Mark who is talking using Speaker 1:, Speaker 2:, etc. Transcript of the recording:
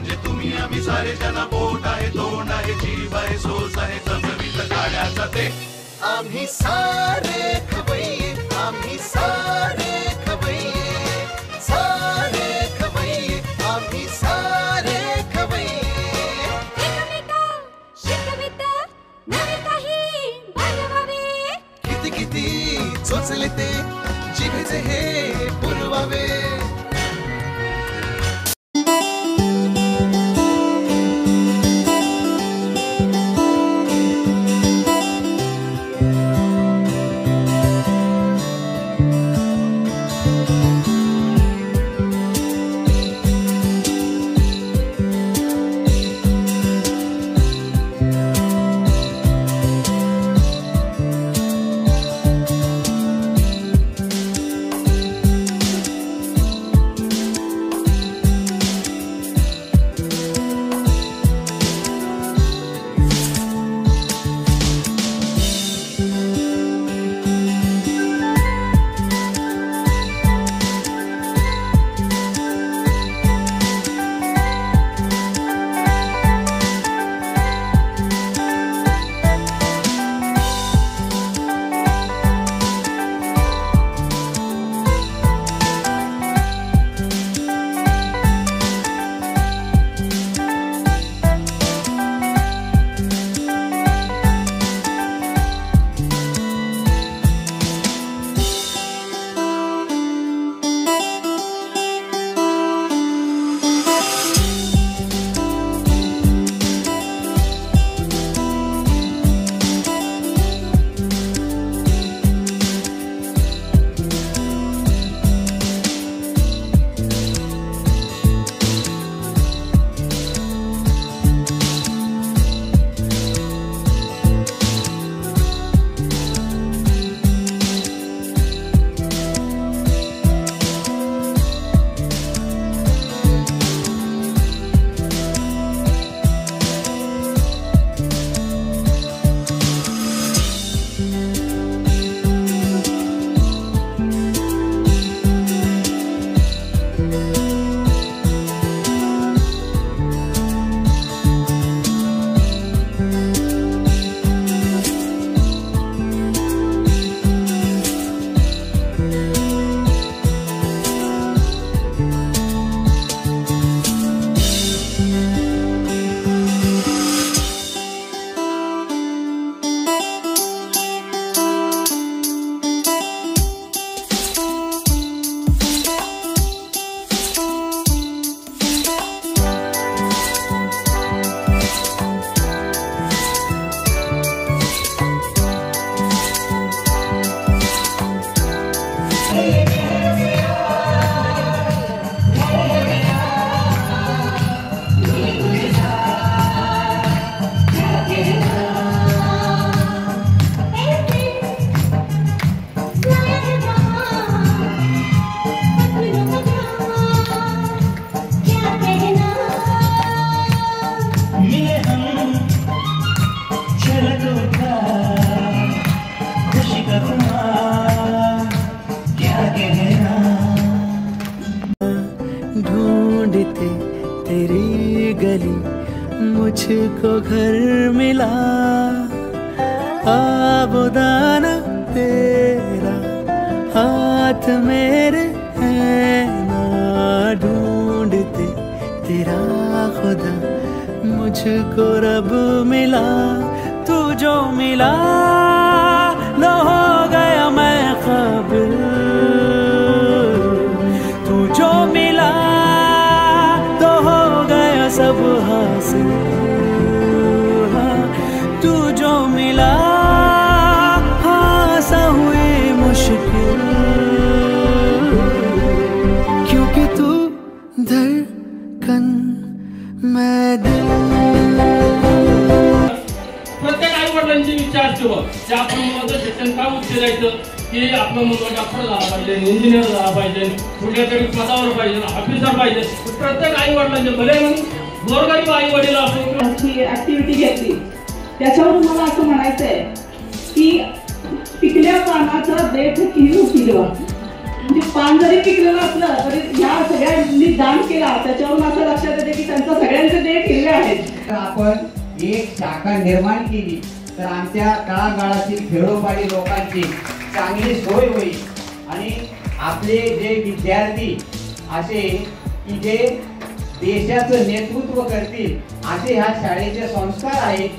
Speaker 1: म्हणजे तुम्ही आम्ही सारे ज्यांना पोट आहे तोंड आहे जीव आहे सोस आहे चमवीत गाड्याचा ते आम्ही सारे खवय्ये आम्ही सारे खवय्ये सारे खवय्ये आम्ही सारे खवय्ये
Speaker 2: एकमेका शिकवित नवे काही बनवावे
Speaker 1: किती किती चोचले ते जिभेचे हे पुरवावे
Speaker 3: ढूंढते तेरी गली मुझको घर मिला आबोदाना तेरा हाथ मेरे है ना ढूंढते तेरा खुदा मुझको रब मिला तू जो मिला लो हो गया मैं काबिल तू जो मिला तो हो गया सब हासिल हाँ, तू जो मिला हाँ सा हुई मुश्किल क्योंकि तू धड़कन मैं दिल
Speaker 4: प्रत्येक आई वडिलांची इच्छा असते की आपल्या मुलाचं शिक्षण का उच्च द्यायचं की आपला मुलगा डॉक्टर झाला पाहिजे इंजिनियर झाला पाहिजे कुठल्या तरी पदावर पाहिजे ऑफिसर पाहिजे प्रत्येक आई वडिलांचे भले म्हणून गोरगरीब आई वडील असो
Speaker 5: ऍक्टिव्हिटी घेतली त्याच्यावरून मला असं म्हणायचं आहे की पिकल्या पानाचा देठ किलो किलो म्हणजे पान जरी पिकलेलं असलं तरी ह्या सगळ्यांनी दान केला, त्याच्यावरून असं लक्षात येते की त्यांचं सगळ्यांचे देह ठेवले आहेत.
Speaker 6: तर आपण एक शाखा निर्माण केली तर आमच्या तळागाळातील खेडोपाडी लोकांची चांगली सोय होईल आणि आपले जे विद्यार्थी असे की जे देशाचं नेतृत्व करतील असे ह्या शाळेचे संस्कार आहेत.